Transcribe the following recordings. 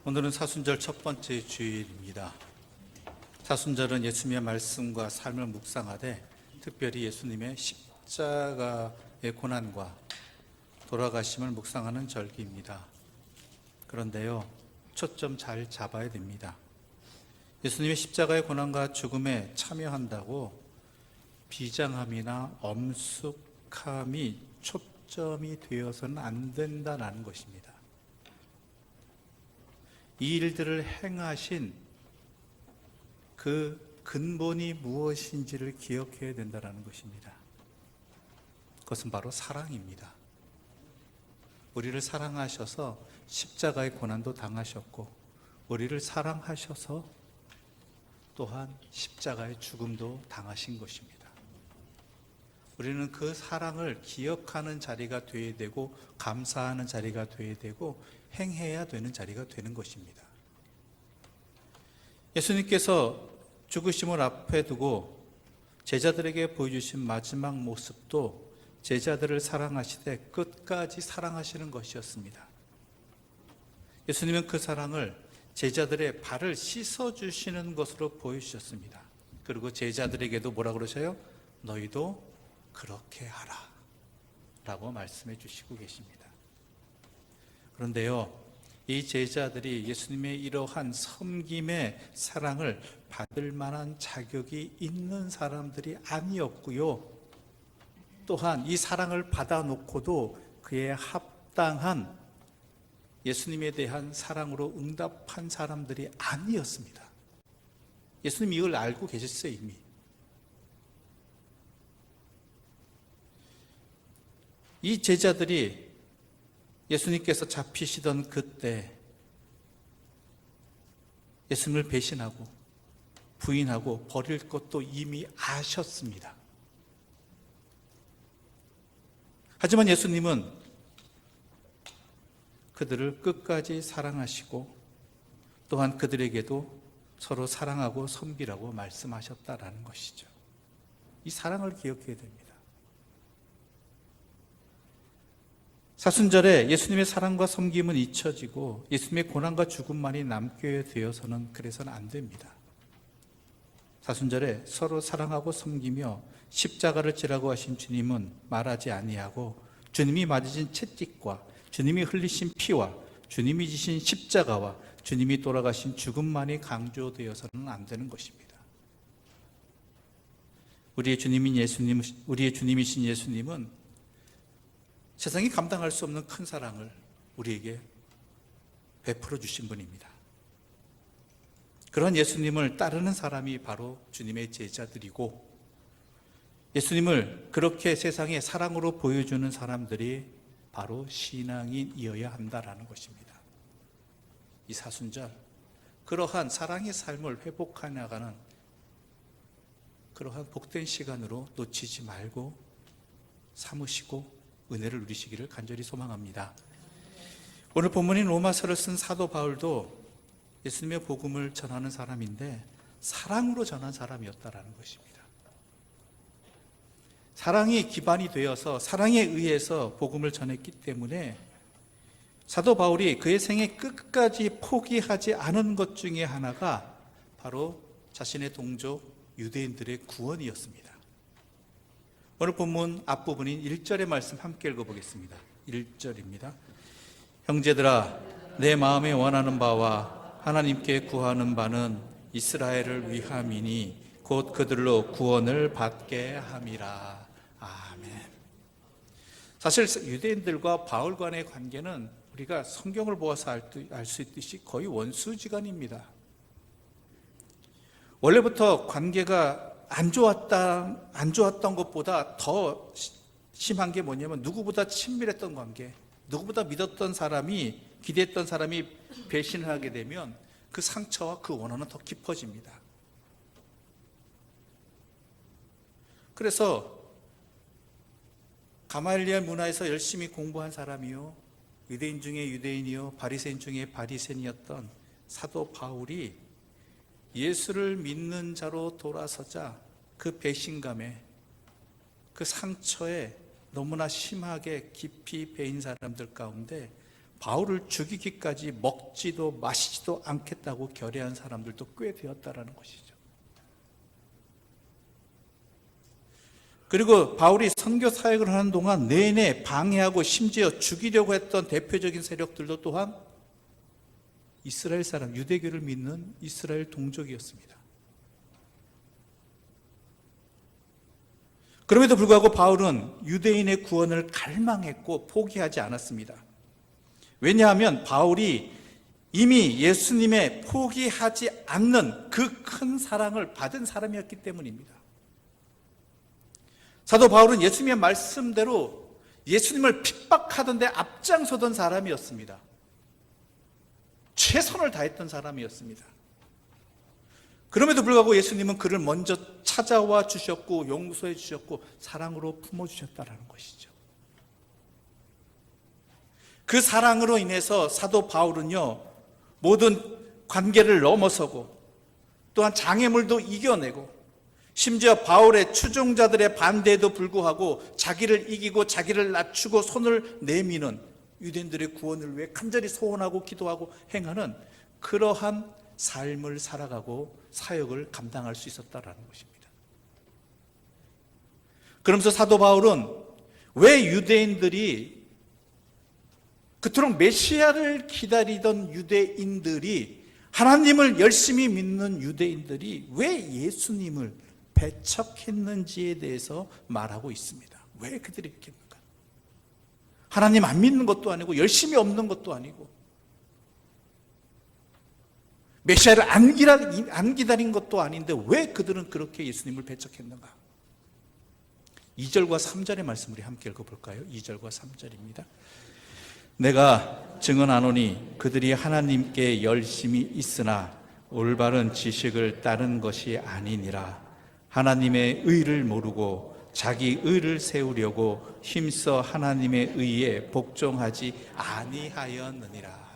오늘은 사순절 첫 번째 주일입니다. 사순절은 예수님의 말씀과 삶을 묵상하되 특별히 예수님의 십자가의 고난과 돌아가심을 묵상하는 절기입니다. 그런데요, 초점 잘 잡아야 됩니다. 예수님의 십자가의 고난과 죽음에 참여한다고 비장함이나 엄숙함이 초점이 되어서는 안 된다는 것입니다. 이 일들을 행하신 그 근본이 무엇인지를 기억해야 된다는 것입니다. 그것은 바로 사랑입니다. 우리를 사랑하셔서 십자가의 고난도 당하셨고, 우리를 사랑하셔서 또한 십자가의 죽음도 당하신 것입니다. 우리는 그 사랑을 기억하는 자리가 되어야 되고, 감사하는 자리가 되어야 되고, 행해야 되는 자리가 되는 것입니다. 예수님께서 죽으심을 앞에 두고 제자들에게 보여주신 마지막 모습도 제자들을 사랑하시되 끝까지 사랑하시는 것이었습니다. 예수님은 그 사랑을 제자들의 발을 씻어주시는 것으로 보여주셨습니다. 그리고 제자들에게도 뭐라 그러셔요? 너희도 그렇게 하라 라고 말씀해 주시고 계십니다. 그런데요, 이 제자들이 예수님의 이러한 섬김의 사랑을 받을 만한 자격이 있는 사람들이 아니었고요, 또한 이 사랑을 받아놓고도 그에 합당한 예수님에 대한 사랑으로 응답한 사람들이 아니었습니다. 예수님이 이걸 알고 계셨어요. 이미. 이 제자들이 예수님께서 잡히시던 그때 예수님을 배신하고 부인하고 버릴 것도 이미 아셨습니다. 하지만 예수님은 그들을 끝까지 사랑하시고 또한 그들에게도 서로 사랑하고 섬기라고 말씀하셨다라는 것이죠. 이 사랑을 기억해야 됩니다. 사순절에 예수님의 사랑과 섬김은 잊혀지고 예수님의 고난과 죽음만이 남게 되어서는 그래서는 안 됩니다. 사순절에 서로 사랑하고 섬기며 십자가를 지라고 하신 주님은 말하지 아니하고 주님이 맞으신 채찍과 주님이 흘리신 피와 주님이 지신 십자가와 주님이 돌아가신 죽음만이 강조되어서는 안 되는 것입니다. 우리의 주님이신 예수님은 세상이 감당할 수 없는 큰 사랑을 우리에게 베풀어 주신 분입니다. 그런 예수님을 따르는 사람이 바로 주님의 제자들이고, 예수님을 그렇게 세상에 사랑으로 보여주는 사람들이 바로 신앙인이어야 한다는 것입니다. 이 사순절, 그러한 사랑의 삶을 회복해 나가는 그러한 복된 시간으로 놓치지 말고 삼으시고 은혜를 누리시기를 간절히 소망합니다. 오늘 본문인 로마서를 쓴 사도 바울도 예수님의 복음을 전하는 사람인데 사랑으로 전한 사람이었다라는 것입니다. 사랑이 기반이 되어서 사랑에 의해서 복음을 전했기 때문에 사도 바울이 그의 생애 끝까지 포기하지 않은 것 중에 하나가 바로 자신의 동족 유대인들의 구원이었습니다. 오늘 본문 앞부분인 1절의 말씀 함께 읽어보겠습니다. 1절입니다. 형제들아, 내 마음에 원하는 바와 하나님께 구하는 바는 이스라엘을 위함이니 곧 그들로 구원을 받게 함이라. 아멘. 사실 유대인들과 바울 간의 관계는 우리가 성경을 보아서 알 수 있듯이 거의 원수지간입니다. 원래부터 관계가 안 좋았던 것보다 더 심한 게 뭐냐면 누구보다 친밀했던 관계, 누구보다 믿었던 사람이, 기대했던 사람이 배신을 하게 되면 그 상처와 그 원한은 더 깊어집니다. 그래서 가말리엘 문화에서 열심히 공부한 사람이요, 유대인 중에 유대인이요, 바리새인 중에 바리새인이었던 사도 바울이 예수를 믿는 자로 돌아서자 그 배신감에, 그 상처에 너무나 심하게 깊이 베인 사람들 가운데 바울을 죽이기까지 먹지도 마시지도 않겠다고 결의한 사람들도 꽤 되었다라는 것이죠. 그리고 바울이 선교 사역을 하는 동안 내내 방해하고 심지어 죽이려고 했던 대표적인 세력들도 또한 이스라엘 사람, 유대교를 믿는 이스라엘 동족이었습니다. 그럼에도 불구하고 바울은 유대인의 구원을 갈망했고 포기하지 않았습니다. 왜냐하면 바울이 이미 예수님의 포기하지 않는 그 큰 사랑을 받은 사람이었기 때문입니다. 사도 바울은 예수님의 말씀대로 예수님을 핍박하던 데 앞장서던 사람이었습니다. 최선을 다했던 사람이었습니다. 그럼에도 불구하고 예수님은 그를 먼저 찾아와 주셨고 용서해 주셨고 사랑으로 품어주셨다는 것이죠. 그 사랑으로 인해서 사도 바울은요, 모든 관계를 넘어서고 또한 장애물도 이겨내고 심지어 바울의 추종자들의 반대에도 불구하고 자기를 이기고 자기를 낮추고 손을 내미는 유대인들의 구원을 위해 간절히 소원하고 기도하고 행하는 그러한 삶을 살아가고 사역을 감당할 수 있었다는 것입니다. 그러면서 사도 바울은 왜 유대인들이 그토록 메시아를 기다리던 유대인들이 하나님을 열심히 믿는 유대인들이 왜 예수님을 배척했는지에 대해서 말하고 있습니다. 왜 그들이 이렇게 했는가? 하나님 안 믿는 것도 아니고 열심히 없는 것도 아니고 메시아를 안 기다린 것도 아닌데 왜 그들은 그렇게 예수님을 배척했는가? 2절과 3절의 말씀 우리 함께 읽어볼까요? 2절과 3절입니다. 내가 증언하노니 그들이 하나님께 열심히 있으나 올바른 지식을 따른 것이 아니니라. 하나님의 의를 모르고 자기 의를 세우려고 힘써 하나님의 의에 복종하지 아니하였느니라.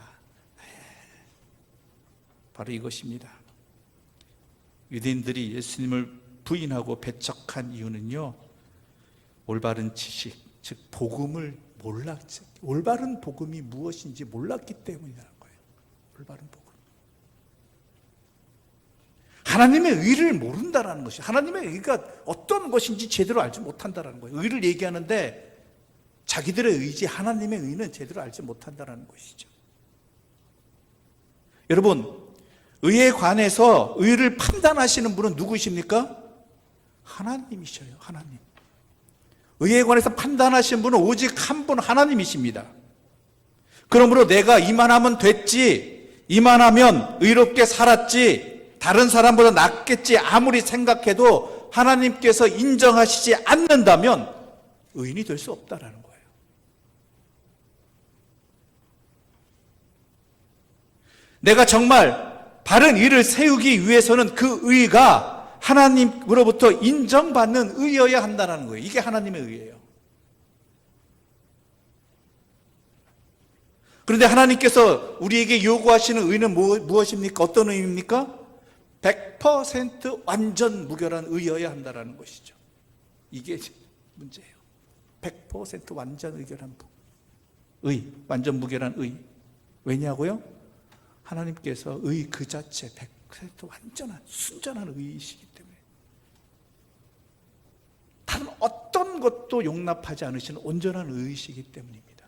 바로 이것입니다. 유대인들이 예수님을 부인하고 배척한 이유는요, 올바른 지식, 즉 복음을 몰랐지. 올바른 복음이 무엇인지 몰랐기 때문이라는 거예요. 올바른 복음. 하나님의 의를 모른다라는 것이, 하나님의 의가 어떤 것인지 제대로 알지 못한다라는 거예요. 의를 얘기하는데 자기들의 의지, 하나님의 의는 제대로 알지 못한다라는 것이죠. 여러분, 의에 관해서 의를 판단하시는 분은 누구십니까? 하나님이셔요. 하나님. 의에 관해서 판단하시는 분은 오직 한 분, 하나님이십니다. 그러므로 내가 이만하면 됐지, 이만하면 의롭게 살았지, 다른 사람보다 낫겠지 아무리 생각해도 하나님께서 인정하시지 않는다면 의인이 될 수 없다라는 거예요. 내가 정말 바른 의를 세우기 위해서는 그 의가 하나님으로부터 인정받는 의여야 한다는 거예요. 이게 하나님의 의예요. 그런데 하나님께서 우리에게 요구하시는 의는 무엇입니까? 어떤 의입니까? 100% 완전 무결한 의여야 한다는 것이죠. 이게 문제예요. 100% 완전 의결한 의, 완전 무결한 의. 왜냐고요? 하나님께서 의 그 자체 100% 완전한 순전한 의이시기 때문에 다른 어떤 것도 용납하지 않으시는 온전한 의이시기 때문입니다.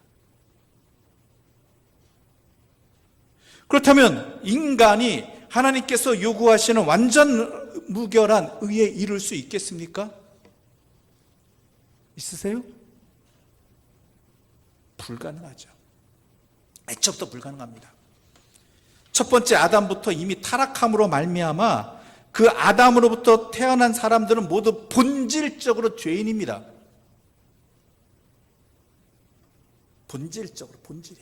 그렇다면 인간이 하나님께서 요구하시는 완전 무결한 의에 이룰 수 있겠습니까? 있으세요? 불가능하죠. 애초부터 불가능합니다. 첫 번째 아담부터 이미 타락함으로 말미암아 그 아담으로부터 태어난 사람들은 모두 본질적으로 죄인입니다. 본질적으로, 본질이.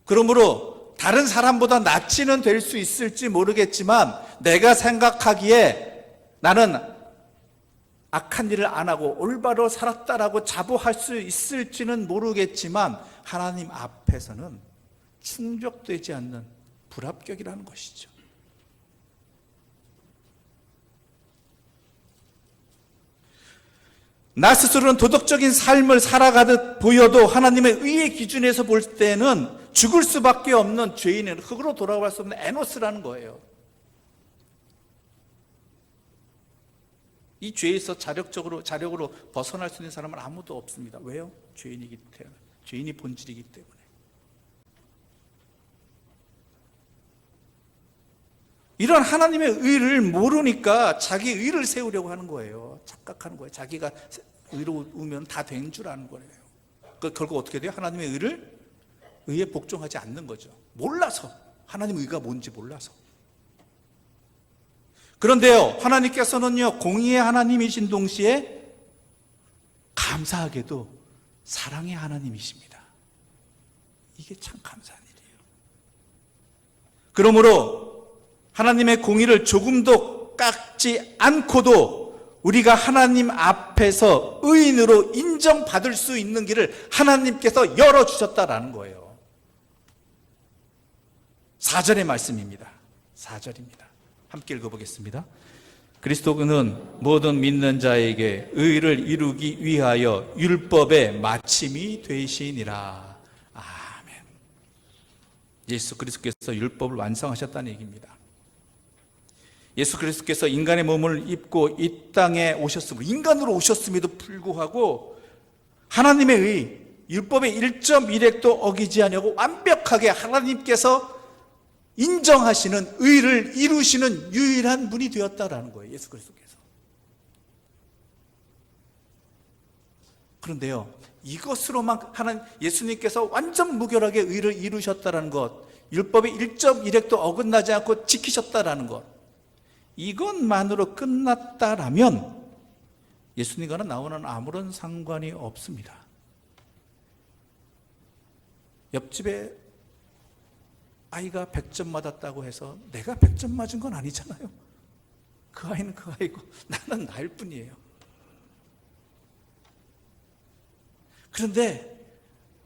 그러므로 다른 사람보다 낫지는 될 수 있을지 모르겠지만 내가 생각하기에 나는 악한 일을 안 하고 올바로 살았다라고 자부할 수 있을지는 모르겠지만 하나님 앞에서는 충족되지 않는 불합격이라는 것이죠. 나 스스로는 도덕적인 삶을 살아가듯 보여도 하나님의 의의 기준에서 볼 때는 죽을 수밖에 없는 죄인은 흙으로 돌아갈 수 없는 에노스라는 거예요. 이 죄에서 자력으로 벗어날 수 있는 사람은 아무도 없습니다. 왜요? 죄인이 본질이기 때문에. 이런 하나님의 의를 모르니까 자기 의를 세우려고 하는 거예요. 착각하는 거예요. 자기가 의로우면 다 된 줄 아는 거예요. 결국 어떻게 돼요? 하나님의 의에 복종하지 않는 거죠. 몰라서. 하나님의 의가 뭔지 몰라서. 그런데요, 하나님께서는요, 공의의 하나님이신 동시에 감사하게도 사랑의 하나님이십니다. 이게 참 감사한 일이에요. 그러므로 하나님의 공의를 조금도 깎지 않고도 우리가 하나님 앞에서 의인으로 인정받을 수 있는 길을 하나님께서 열어주셨다라는 거예요. 4절의 말씀입니다. 4절입니다. 함께 읽어보겠습니다. 그리스도는 모든 믿는 자에게 의를 이루기 위하여 율법의 마침이 되시니라. 아멘. 예수 그리스도께서 율법을 완성하셨다는 얘기입니다. 예수 그리스도께서 인간의 몸을 입고 이 땅에 인간으로 오셨음에도 불구하고 하나님의 의, 율법의 1.1획도 어기지 아니하고 완벽하게 하나님께서 인정하시는 의를 이루시는 유일한 분이 되었다라는 거예요. 예수 그리스도께서. 그런데요, 이것으로만 예수님께서 완전 무결하게 의를 이루셨다라는 것, 율법의 1.1획도 어긋나지 않고 지키셨다라는 것, 이것만으로 끝났다라면 예수님과는 나오는 아무런 상관이 없습니다. 옆집에 아이가 100점 맞았다고 해서 내가 100점 맞은 건 아니잖아요. 그 아이는 그 아이고 나는 나일 뿐이에요. 그런데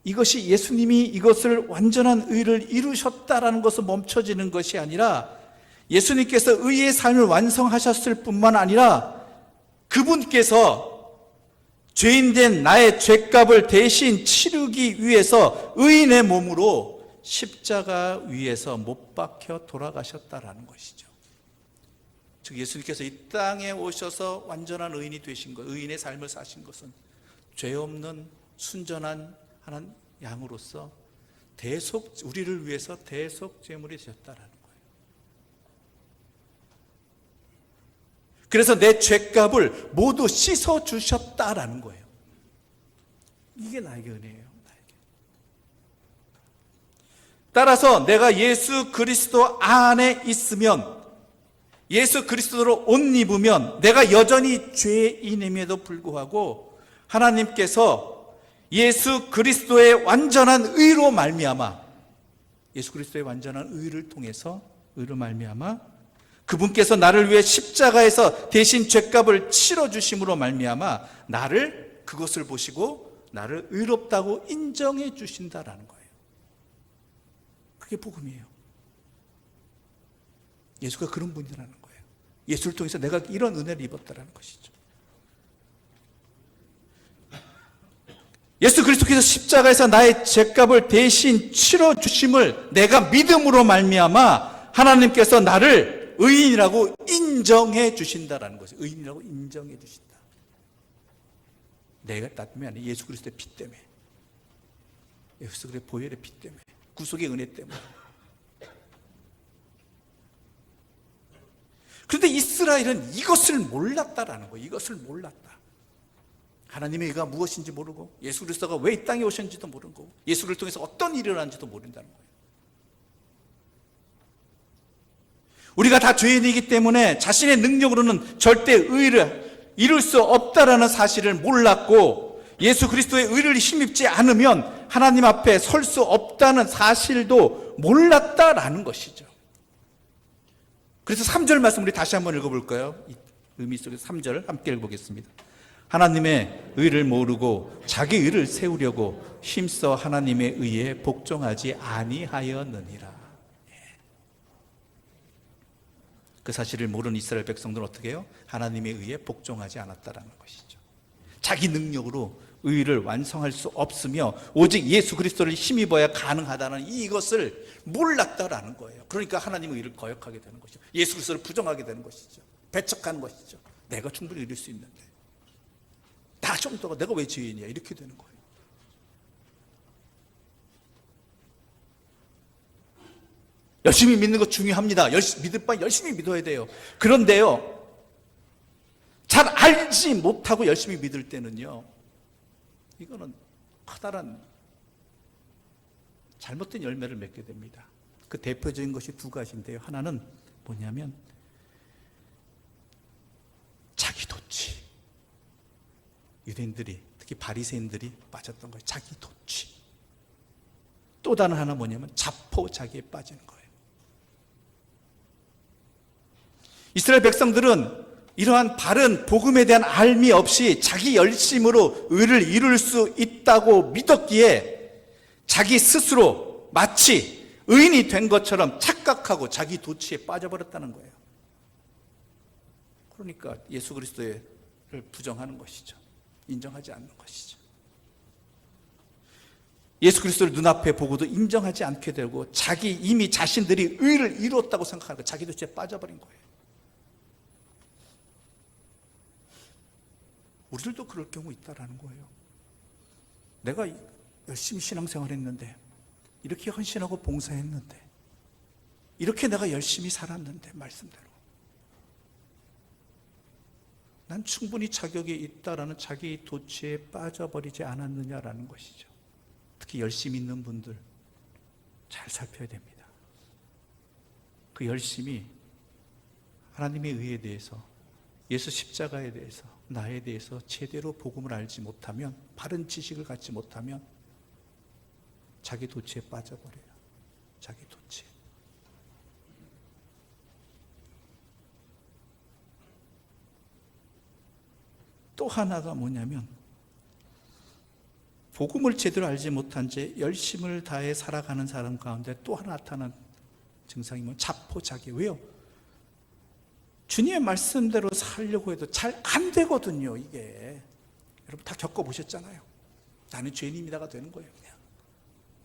이것이 예수님이 이것을 완전한 의를 이루셨다라는 것은 멈춰지는 것이 아니라 예수님께서 의의 삶을 완성하셨을 뿐만 아니라 그분께서 죄인된 나의 죄값을 대신 치르기 위해서 의인의 몸으로 십자가 위에서 못 박혀 돌아가셨다라는 것이죠. 즉 예수님께서 이 땅에 오셔서 완전한 의인이 되신 것, 의인의 삶을 사신 것은 죄 없는 순전한 하나님 양으로서 우리를 위해서 대속 제물이 되셨다라는 거예요. 그래서 내 죄값을 모두 씻어 주셨다라는 거예요. 이게 나에게 은혜예요. 따라서 내가 예수 그리스도 안에 있으면, 예수 그리스도로 옷 입으면 내가 여전히 죄인임에도 불구하고 하나님께서 예수 그리스도의 완전한 의로 말미암아, 예수 그리스도의 완전한 의를 통해서 의로 말미암아 그분께서 나를 위해 십자가에서 대신 죄값을 치러 주심으로 말미암아 나를, 그것을 보시고 나를 의롭다고 인정해 주신다라는 거예요. 그게 복음이에요. 예수가 그런 분이라는 거예요. 예수를 통해서 내가 이런 은혜를 입었다라는 것이죠. 예수 그리스도께서 십자가에서 나의 죄값을 대신 치러 주심을 내가 믿음으로 말미암아 하나님께서 나를 의인이라고 인정해 주신다라는 것이죠. 의인이라고 인정해 주신다. 내가 나 때문에 아니라 예수 그리스도의 피 때문에, 예수 그리스도의 보혈의 피 때문에, 구속의 은혜 때문에. 그런데 이스라엘은 이것을 몰랐다라는 거예요. 이것을 몰랐다. 하나님의 의가 무엇인지 모르고 예수 그리스도가 왜 이 땅에 오셨는지도 모르고 예수를 통해서 어떤 일이 일어났는지도 모른다는 거예요. 우리가 다 죄인이기 때문에 자신의 능력으로는 절대 의를 이룰 수 없다라는 사실을 몰랐고, 예수 그리스도의 의를 힘입지 않으면 하나님 앞에 설 수 없다는 사실도 몰랐다라는 것이죠. 그래서 3절 말씀 우리 다시 한번 읽어볼까요? 이 의미 속에서 3절 함께 읽어보겠습니다. 하나님의 의를 모르고 자기 의를 세우려고 힘써 하나님의 의에 복종하지 아니하였느니라. 그 사실을 모르는 이스라엘 백성들은 어떻게 해요? 하나님의 의에 복종하지 않았다라는 것이죠. 자기 능력으로 의를 완성할 수 없으며 오직 예수 그리스도를 힘입어야 가능하다는 이것을 몰랐다라는 거예요. 그러니까 하나님의 의를 거역하게 되는 것이죠. 예수 그리스도를 부정하게 되는 것이죠. 배척하는 것이죠. 내가 충분히 이룰 수 있는데 나 정도가 내가 왜 죄인이야 이렇게 되는 거예요. 열심히 믿는 것 중요합니다. 믿을 바 열심히 믿어야 돼요. 그런데요, 잘 알지 못하고 열심히 믿을 때는요, 이거는 커다란 잘못된 열매를 맺게 됩니다. 그 대표적인 것이 두 가지인데요. 하나는 뭐냐면 자기도취. 유대인들이, 특히 바리새인들이 빠졌던 거예요. 자기도취. 또 다른 하나 뭐냐면 자포자기에 빠지는 거예요. 이스라엘 백성들은 이러한 바른 복음에 대한 알미 없이 자기 열심으로 의를 이룰 수 있다고 믿었기에 자기 스스로 마치 의인이 된 것처럼 착각하고 자기 도취에 빠져버렸다는 거예요. 그러니까 예수 그리스도를 부정하는 것이죠. 인정하지 않는 것이죠. 예수 그리스도를 눈앞에 보고도 인정하지 않게 되고 자기 이미 자신들이 의를 이루었다고 생각하고 자기 도취에 빠져버린 거예요. 우리들도 그럴 경우 있다라는 거예요. 내가 열심히 신앙생활 했는데, 이렇게 헌신하고 봉사했는데, 이렇게 내가 열심히 살았는데, 말씀대로 난 충분히 자격이 있다라는 자기 도취에 빠져버리지 않았느냐라는 것이죠. 특히 열심히 있는 분들 잘 살펴야 됩니다. 그 열심이 하나님의 의에 대해서, 예수 십자가에 대해서, 나에 대해서 제대로 복음을 알지 못하면, 바른 지식을 갖지 못하면 자기 도취에 빠져버려요. 자기 도취. 또 하나가 뭐냐면 복음을 제대로 알지 못한 채 열심을 다해 살아가는 사람 가운데 또 하나 나타난 증상이 뭐냐면 자포자기. 왜요? 주님의 말씀대로 살려고 해도 잘 안 되거든요, 이게. 여러분 다 겪어보셨잖아요. 나는 죄인입니다가 되는 거예요, 그냥.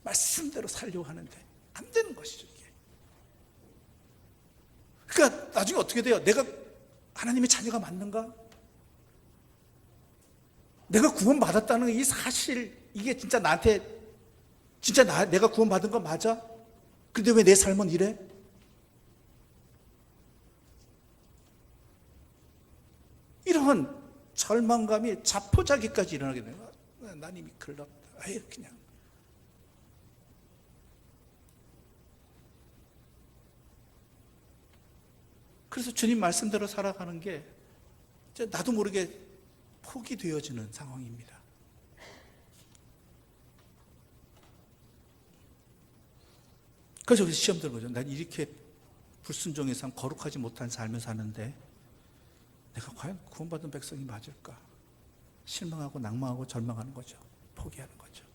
말씀대로 살려고 하는데 안 되는 것이죠, 이게. 그러니까 나중에 어떻게 돼요? 내가 하나님의 자녀가 맞는가? 내가 구원받았다는 이 사실, 이게 진짜 나한테, 진짜 내가 구원받은 거 맞아? 근데 왜 내 삶은 이래? 이러한 절망감이 자포자기까지 일어나게 되는 거야. 난 이미 글렀다. 아예 그냥. 그래서 주님 말씀대로 살아가는 게 나도 모르게 포기되어지는 상황입니다. 그래서 시험 드는 거죠. 난 이렇게 불순종의 삶, 거룩하지 못한 삶을 사는데 내가 과연 구원받은 백성이 맞을까? 실망하고 낭망하고 절망하는 거죠. 포기하는 거죠.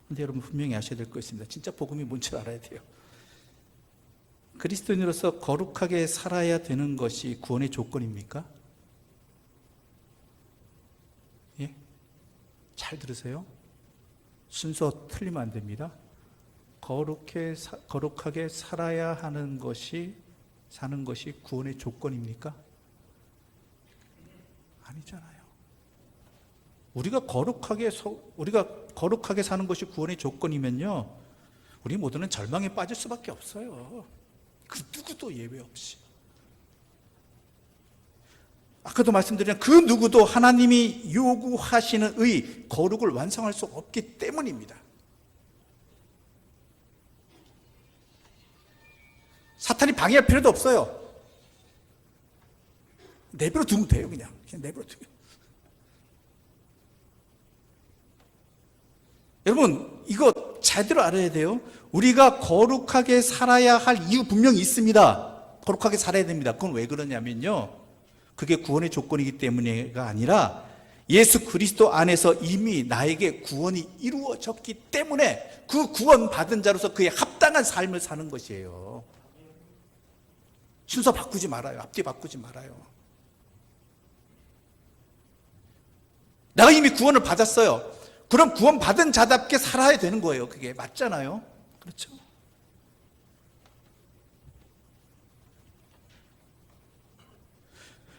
그런데 여러분 분명히 아셔야 될 거 있습니다. 진짜 복음이 뭔지 알아야 돼요. 그리스도인으로서 거룩하게 살아야 되는 것이 구원의 조건입니까? 예? 잘 들으세요. 순서 틀리면 안 됩니다. 거룩하게 살아야 하는 것이, 사는 것이 구원의 조건입니까? 아니잖아요. 우리가 거룩하게 사는 것이 구원의 조건이면요, 우리 모두는 절망에 빠질 수밖에 없어요. 그 누구도 예외 없이. 아까도 말씀드린 그 누구도 하나님이 요구하시는 의, 거룩을 완성할 수 없기 때문입니다. 사탄이 방해할 필요도 없어요. 내버려 두면 돼요. 그냥 내버려 두면. 여러분 이거 제대로 알아야 돼요. 우리가 거룩하게 살아야 할 이유 분명히 있습니다. 거룩하게 살아야 됩니다. 그건 왜 그러냐면요, 그게 구원의 조건이기 때문에가 아니라 예수 그리스도 안에서 이미 나에게 구원이 이루어졌기 때문에 그 구원 받은 자로서 그에 합당한 삶을 사는 것이에요. 순서 바꾸지 말아요. 앞뒤 바꾸지 말아요. 내가 이미 구원을 받았어요. 그럼 구원받은 자답게 살아야 되는 거예요. 그게 맞잖아요. 그렇죠?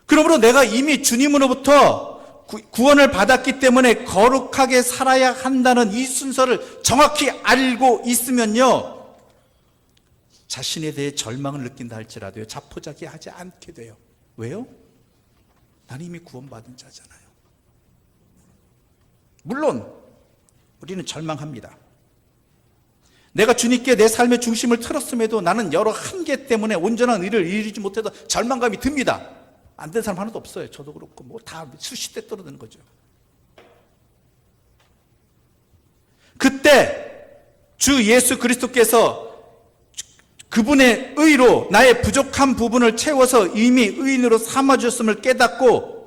그러므로 내가 이미 주님으로부터 구원을 받았기 때문에 거룩하게 살아야 한다는 이 순서를 정확히 알고 있으면요, 자신에 대해 절망을 느낀다 할지라도요, 자포자기하지 않게 돼요. 왜요? 나는 이미 구원받은 자잖아요. 물론 우리는 절망합니다. 내가 주님께 내 삶의 중심을 틀었음에도 나는 여러 한계 때문에 온전한 의를 이루지 못해서 절망감이 듭니다. 안 된 사람 하나도 없어요. 저도 그렇고 뭐 다 수시대 떨어지는 거죠. 그때 주 예수 그리스도께서 그분의 의로 나의 부족한 부분을 채워서 이미 의인으로 삼아주셨음을 깨닫고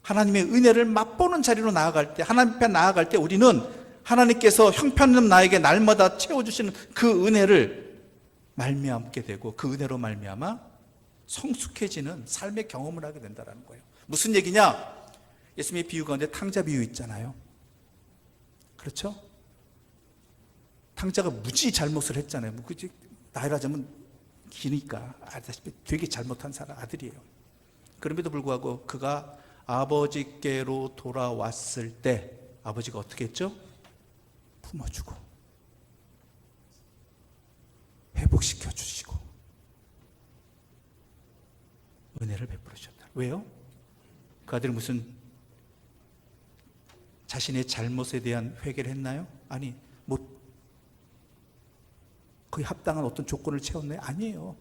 하나님의 은혜를 맛보는 자리로 나아갈 때, 하나님 앞에 나아갈 때 우리는 하나님께서 형편없는 나에게 날마다 채워주시는 그 은혜를 말미암게 되고, 그 은혜로 말미암아 성숙해지는 삶의 경험을 하게 된다는 거예요. 무슨 얘기냐? 예수님의 비유 가운데 탕자 비유 있잖아요. 그렇죠? 탕자가 무지 잘못을 했잖아요. 그치? 나이라자면 기니까 아다시피 되게 잘못한 사람 아들이에요. 그럼에도 불구하고 그가 아버지께로 돌아왔을 때 아버지가 어떻게 했죠? 품어주고 회복시켜 주시고 은혜를 베풀어 주셨다. 왜요? 그 아들이 무슨 자신의 잘못에 대한 회개를 했나요? 아니, 뭐 거의 합당한 어떤 조건을 채웠나요? 아니에요.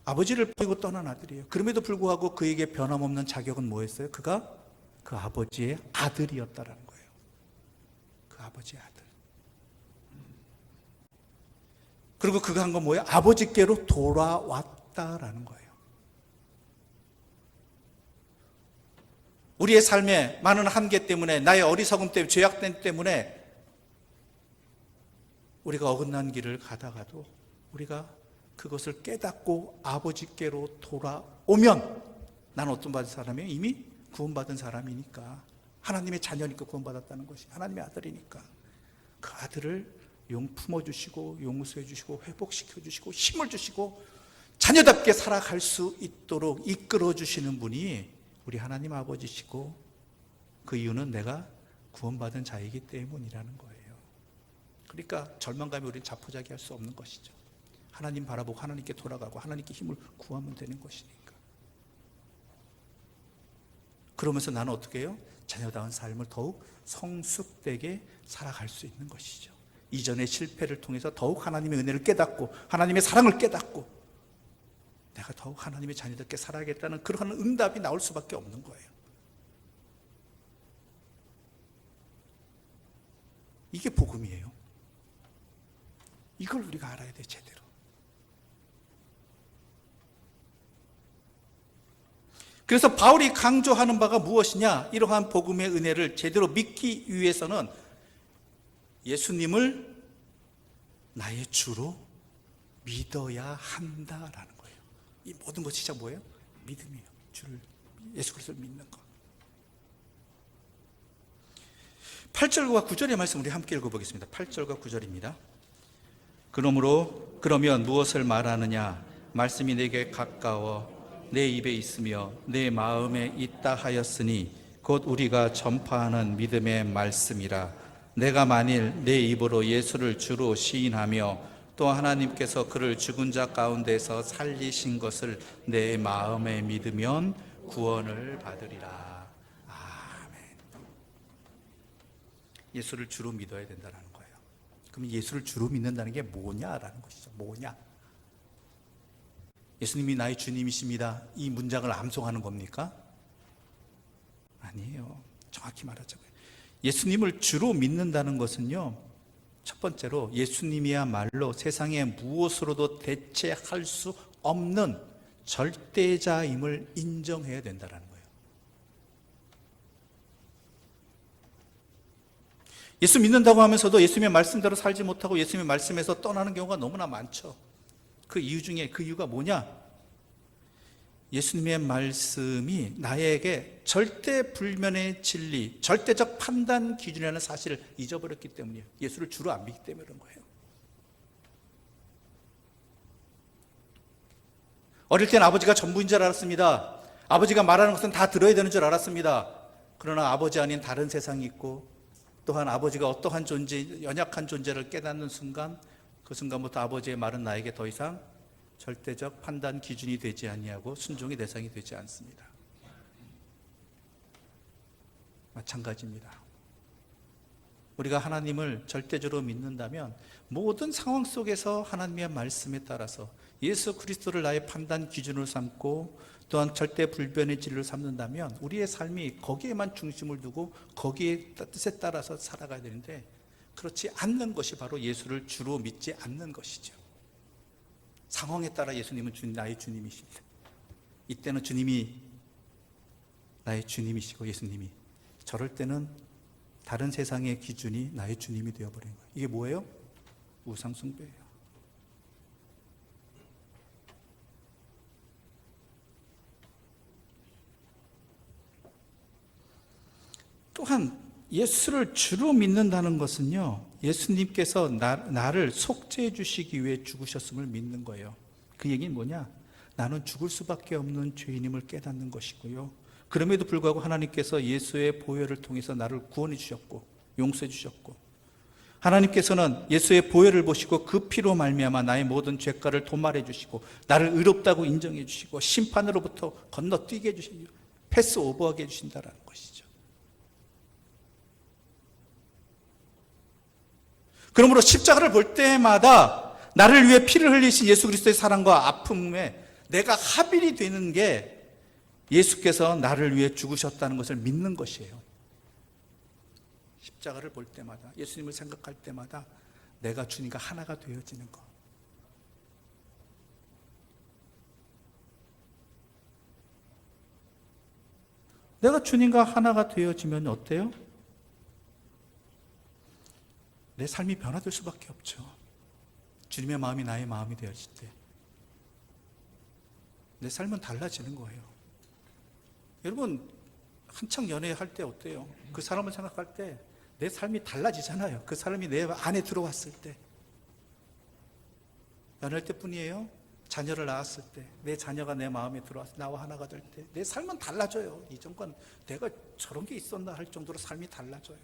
아버지를 버리고 떠난 아들이에요. 그럼에도 불구하고 그에게 변함없는 자격은 뭐였어요? 그가 그 아버지의 아들이었다라는 거예요. 그 아버지의 아들. 그리고 그가 한 건 뭐예요? 아버지께로 돌아왔다라는 거예요. 우리의 삶에 많은 한계 때문에, 나의 어리석음 때문에, 죄악됨 때문에 우리가 어긋난 길을 가다가도 우리가 그것을 깨닫고 아버지께로 돌아오면, 나는 어떤 받은 사람이에요? 이미 구원받은 사람이니까, 하나님의 자녀니까 구원받았다는 것이, 하나님의 아들이니까 그 아들을 품어주시고 용서해 주시고 회복시켜 주시고 힘을 주시고 자녀답게 살아갈 수 있도록 이끌어 주시는 분이 우리 하나님 아버지시고, 그 이유는 내가 구원받은 자이기 때문이라는 거예요. 그러니까 절망감에 우리는 자포자기할 수 없는 것이죠. 하나님 바라보고 하나님께 돌아가고 하나님께 힘을 구하면 되는 것이니까. 그러면서 나는 어떻게 해요? 자녀다운 삶을 더욱 성숙되게 살아갈 수 있는 것이죠. 이전의 실패를 통해서 더욱 하나님의 은혜를 깨닫고 하나님의 사랑을 깨닫고 내가 더욱 하나님의 자녀답게 살아야겠다는 그러한 응답이 나올 수밖에 없는 거예요. 이게 복음이에요. 이걸 우리가 알아야 돼, 제대로. 그래서 바울이 강조하는 바가 무엇이냐? 이러한 복음의 은혜를 제대로 믿기 위해서는 예수님을 나의 주로 믿어야 한다라는 거예요. 이 모든 것이 진짜 뭐예요? 믿음이에요. 주를, 예수 그리스도를 믿는 것. 8절과 9절의 말씀 우리 함께 읽어보겠습니다. 8절과 9절입니다. 그러면 무엇을 말하느냐? 말씀이 내게 가까워 내 입에 있으며 내 마음에 있다 하였으니 곧 우리가 전파하는 믿음의 말씀이라. 내가 만일 내 입으로 예수를 주로 시인하며 또 하나님께서 그를 죽은 자 가운데서 살리신 것을 내 마음에 믿으면 구원을 받으리라. 아멘. 예수를 주로 믿어야 된다는 거예요. 그럼 예수를 주로 믿는다는 게 뭐냐라는 것이죠. 뭐냐? 예수님이 나의 주님이십니다, 이 문장을 암송하는 겁니까? 아니에요. 정확히 말하자면 예수님을 주로 믿는다는 것은요, 첫 번째로 예수님이야말로 세상의 무엇으로도 대체할 수 없는 절대자임을 인정해야 된다는 거예요. 예수 믿는다고 하면서도 예수님의 말씀대로 살지 못하고 예수님의 말씀에서 떠나는 경우가 너무나 많죠. 그 이유 중에 그 이유가 뭐냐? 예수님의 말씀이 나에게 절대 불면의 진리, 절대적 판단 기준이라는 사실을 잊어버렸기 때문이에요. 예수를 주로 안 믿기 때문에 그런 거예요. 어릴 땐 아버지가 전부인 줄 알았습니다. 아버지가 말하는 것은 다 들어야 되는 줄 알았습니다. 그러나 아버지 아닌 다른 세상이 있고, 또한 아버지가 어떠한 존재, 연약한 존재를 깨닫는 순간, 그 순간부터 아버지의 말은 나에게 더 이상 절대적 판단 기준이 되지 아니하고 순종의 대상이 되지 않습니다. 마찬가지입니다. 우리가 하나님을 절대적으로 믿는다면 모든 상황 속에서 하나님의 말씀에 따라서 예수 그리스도를 나의 판단 기준으로 삼고 또한 절대 불변의 진리로 삼는다면 우리의 삶이 거기에만 중심을 두고 거기에 뜻에 따라서 살아가야 되는데, 그렇지 않는 것이 바로 예수를 주로 믿지 않는 것이죠. 상황에 따라 예수님은 나의 주님이십니다. 이때는 주님이 나의 주님이시고 예수님이, 저럴 때는 다른 세상의 기준이 나의 주님이 되어버린 거예요. 이게 뭐예요? 우상숭배예요. 또한 예수를 주로 믿는다는 것은요, 예수님께서 나를 속죄해 주시기 위해 죽으셨음을 믿는 거예요. 그 얘기는 뭐냐? 나는 죽을 수밖에 없는 죄인임을 깨닫는 것이고요, 그럼에도 불구하고 하나님께서 예수의 보혈을 통해서 나를 구원해 주셨고 용서해 주셨고, 하나님께서는 예수의 보혈을 보시고 그 피로 말미암아 나의 모든 죄가를 도말해 주시고 나를 의롭다고 인정해 주시고 심판으로부터 건너뛰게 해주시고 패스 오버하게 해주신다는 것이죠. 그러므로 십자가를 볼 때마다 나를 위해 피를 흘리신 예수 그리스도의 사랑과 아픔에 내가 합일이 되는 게 예수께서 나를 위해 죽으셨다는 것을 믿는 것이에요. 십자가를 볼 때마다, 예수님을 생각할 때마다 내가 주님과 하나가 되어지는 것. 내가 주님과 하나가 되어지면 어때요? 내 삶이 변화될 수밖에 없죠. 주님의 마음이 나의 마음이 되어질 때 내 삶은 달라지는 거예요. 여러분, 한창 연애할 때 어때요? 그 사람을 생각할 때 내 삶이 달라지잖아요. 그 사람이 내 안에 들어왔을 때. 연애할 때뿐이에요? 자녀를 낳았을 때, 내 자녀가 내 마음에 들어와서 나와 하나가 될 때 내 삶은 달라져요. 이전과 내가 저런 게 있었나 할 정도로 삶이 달라져요.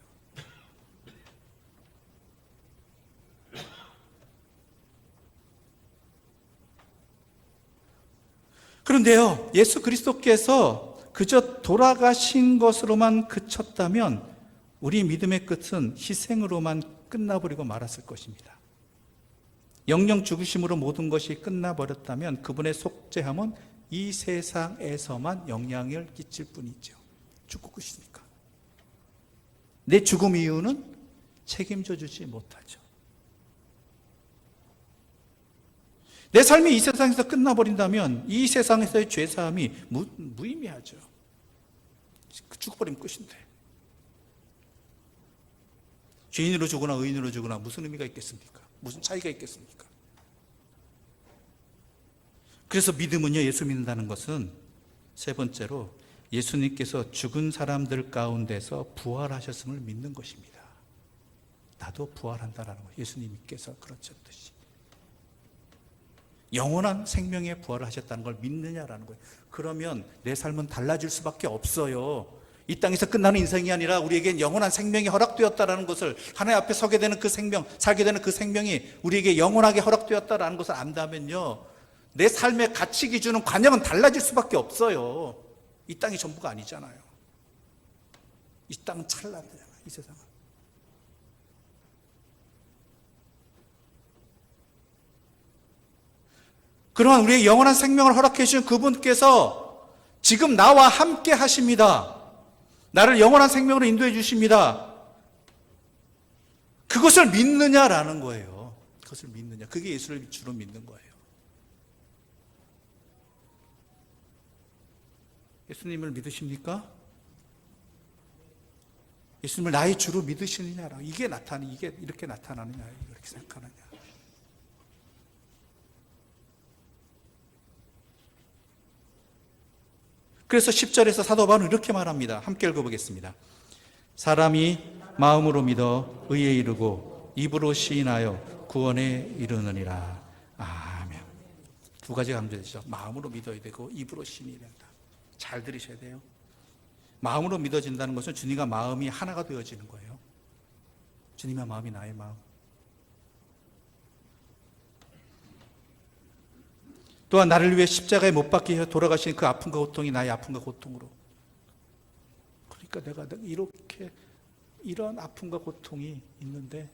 그런데요, 예수 그리스도께서 그저 돌아가신 것으로만 그쳤다면 우리 믿음의 끝은 희생으로만 끝나버리고 말았을 것입니다. 영영 죽으심으로 모든 것이 끝나버렸다면 그분의 속죄함은 이 세상에서만 영향을 끼칠 뿐이죠. 죽고 끝이니까. 내 죽음 이유는 책임져 주지 못하죠. 내 삶이 이 세상에서 끝나버린다면 이 세상에서의 죄사함이 무의미하죠. 죽어버리면 끝인데. 죄인으로 죽거나 의인으로 죽거나 무슨 의미가 있겠습니까? 무슨 차이가 있겠습니까? 그래서 믿음은요, 예수 믿는다는 것은 세 번째로 예수님께서 죽은 사람들 가운데서 부활하셨음을 믿는 것입니다. 나도 부활한다라는 거예요. 예수님께서 그러셨듯이. 영원한 생명에 부활하셨다는 걸 믿느냐라는 거예요. 그러면 내 삶은 달라질 수밖에 없어요. 이 땅에서 끝나는 인생이 아니라 우리에겐 영원한 생명이 허락되었다라는 것을, 하나님 앞에 서게 되는 그 생명, 살게 되는 그 생명이 우리에게 영원하게 허락되었다라는 것을 안다면요, 내 삶의 가치 기준은, 관념은 달라질 수밖에 없어요. 이 땅이 전부가 아니잖아요. 이 땅은 찰나잖아요. 이 세상은. 그러한 우리의 영원한 생명을 허락해 주신 그분께서 지금 나와 함께 하십니다. 나를 영원한 생명으로 인도해 주십니다. 그것을 믿느냐라는 거예요. 그것을 믿느냐. 그게 예수를 주로 믿는 거예요. 예수님을 믿으십니까? 예수님을 나의 주로 믿으시느냐라고. 이게 이렇게 나타나느냐, 이렇게 생각하느냐. 그래서 10절에서 사도 바울은 이렇게 말합니다. 함께 읽어보겠습니다. 사람이 마음으로 믿어 의에 이르고 입으로 시인하여 구원에 이르느니라. 아멘. 두 가지가 강조되죠. 마음으로 믿어야 되고 입으로 시인해야 된다. 잘 들으셔야 돼요. 마음으로 믿어진다는 것은 주님과 마음이 하나가 되어지는 거예요. 주님의 마음이 나의 마음. 또한 나를 위해 십자가에 못 박히셔 돌아가신 그 아픔과 고통이 나의 아픔과 고통으로. 그러니까 내가 이렇게 이런 아픔과 고통이 있는데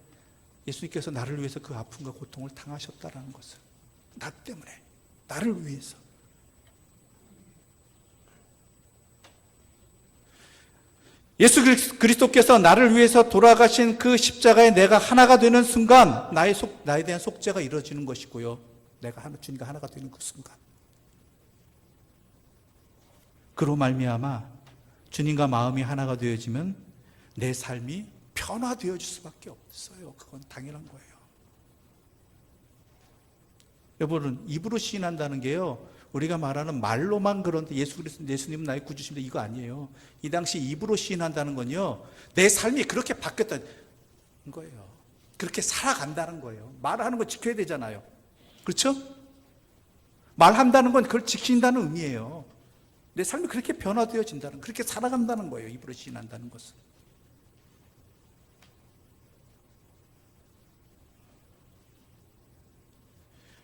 예수님께서 나를 위해서 그 아픔과 고통을 당하셨다라는 것을, 나 때문에, 나를 위해서. 예수 그리스도께서 나를 위해서 돌아가신 그 십자가에 내가 하나가 되는 순간 나에 대한 속죄가 이루어지는 것이고요. 내가 주님과 하나가 되는 그 순간, 그로 말미암아 주님과 마음이 하나가 되어지면 내 삶이 변화되어질 수밖에 없어요. 그건 당연한 거예요. 여러분, 입으로 시인한다는 게요, 우리가 말하는 말로만 그런데 예수 그리스도, 예수님은 나의 구주십니다, 이거 아니에요. 이 당시 입으로 시인한다는 건요, 내 삶이 그렇게 바뀌었다는 거예요. 그렇게 살아간다는 거예요. 말하는 거 지켜야 되잖아요. 그렇죠? 말한다는 건 그걸 지킨다는 의미예요. 내 삶이 그렇게 변화되어진다는, 그렇게 살아간다는 거예요. 입으로 시인한다는 것은.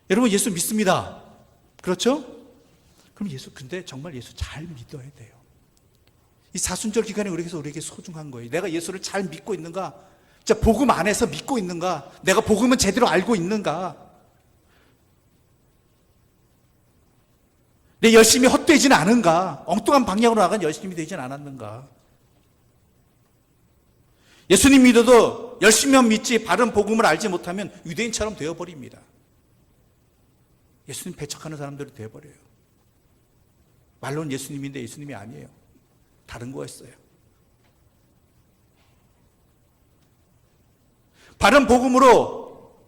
여러분, 예수 믿습니다. 그렇죠? 그럼 근데 정말 예수 잘 믿어야 돼요. 이 사순절 기간에 우리에게 소중한 거예요. 내가 예수를 잘 믿고 있는가? 진짜 복음 안에서 믿고 있는가? 내가 복음은 제대로 알고 있는가? 내 열심이 헛되지는 않은가? 엉뚱한 방향으로 나간 열심이 되지는 않았는가? 예수님 믿어도 열심히만 믿지 바른 복음을 알지 못하면 유대인처럼 되어버립니다. 예수님 배척하는 사람들이 되어버려요. 말로는 예수님인데 예수님이 아니에요. 다른 거였어요. 바른 복음으로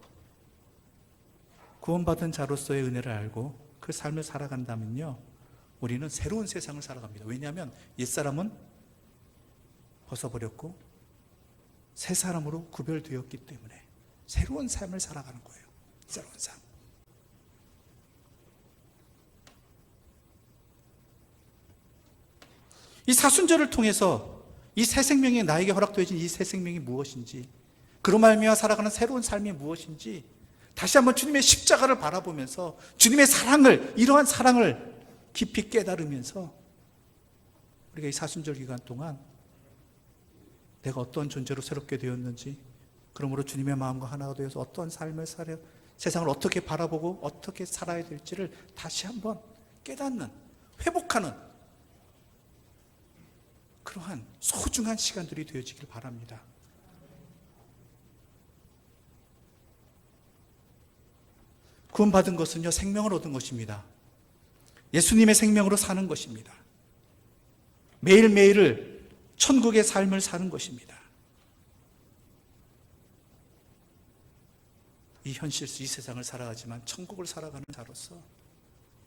구원받은 자로서의 은혜를 알고 그 삶을 살아간다면요, 우리는 새로운 세상을 살아갑니다. 왜냐하면 옛사람은 벗어버렸고 새 사람으로 구별되었기 때문에 새로운 삶을 살아가는 거예요. 새로운 삶. 이 사순절을 통해서 이 새 생명이, 나에게 허락되어진 이 새 생명이 무엇인지, 그로 말미암아 살아가는 새로운 삶이 무엇인지 다시 한번 주님의 십자가를 바라보면서 주님의 사랑을, 이러한 사랑을 깊이 깨달으면서 우리가 이 사순절 기간 동안 내가 어떤 존재로 새롭게 되었는지, 그러므로 주님의 마음과 하나가 되어서 어떤 삶을 살아, 세상을 어떻게 바라보고 어떻게 살아야 될지를 다시 한번 깨닫는, 회복하는 그러한 소중한 시간들이 되어지길 바랍니다. 구원받은 것은요, 생명을 얻은 것입니다. 예수님의 생명으로 사는 것입니다. 매일매일을 천국의 삶을 사는 것입니다. 이 현실, 이 세상을 살아가지만 천국을 살아가는 자로서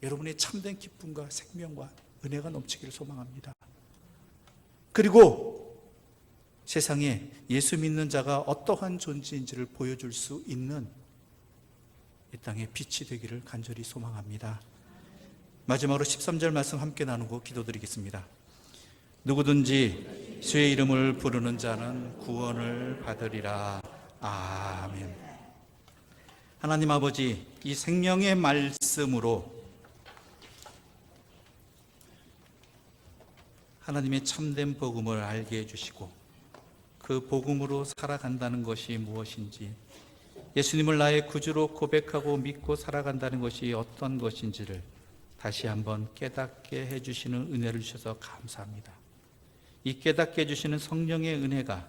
여러분의 참된 기쁨과 생명과 은혜가 넘치기를 소망합니다. 그리고 세상에 예수 믿는 자가 어떠한 존재인지를 보여줄 수 있는 이 땅의 빛이 되기를 간절히 소망합니다. 마지막으로 13절 말씀 함께 나누고 기도드리겠습니다. 누구든지 주의 이름을 부르는 자는 구원을 받으리라. 아멘. 하나님 아버지, 이 생명의 말씀으로 하나님의 참된 복음을 알게 해주시고 그 복음으로 살아간다는 것이 무엇인지, 예수님을 나의 구주로 고백하고 믿고 살아간다는 것이 어떤 것인지를 다시 한번 깨닫게 해주시는 은혜를 주셔서 감사합니다. 이 깨닫게 해주시는 성령의 은혜가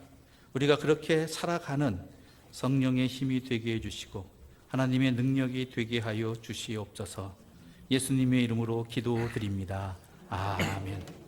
우리가 그렇게 살아가는 성령의 힘이 되게 해주시고 하나님의 능력이 되게 하여 주시옵소서. 예수님의 이름으로 기도드립니다. 아멘.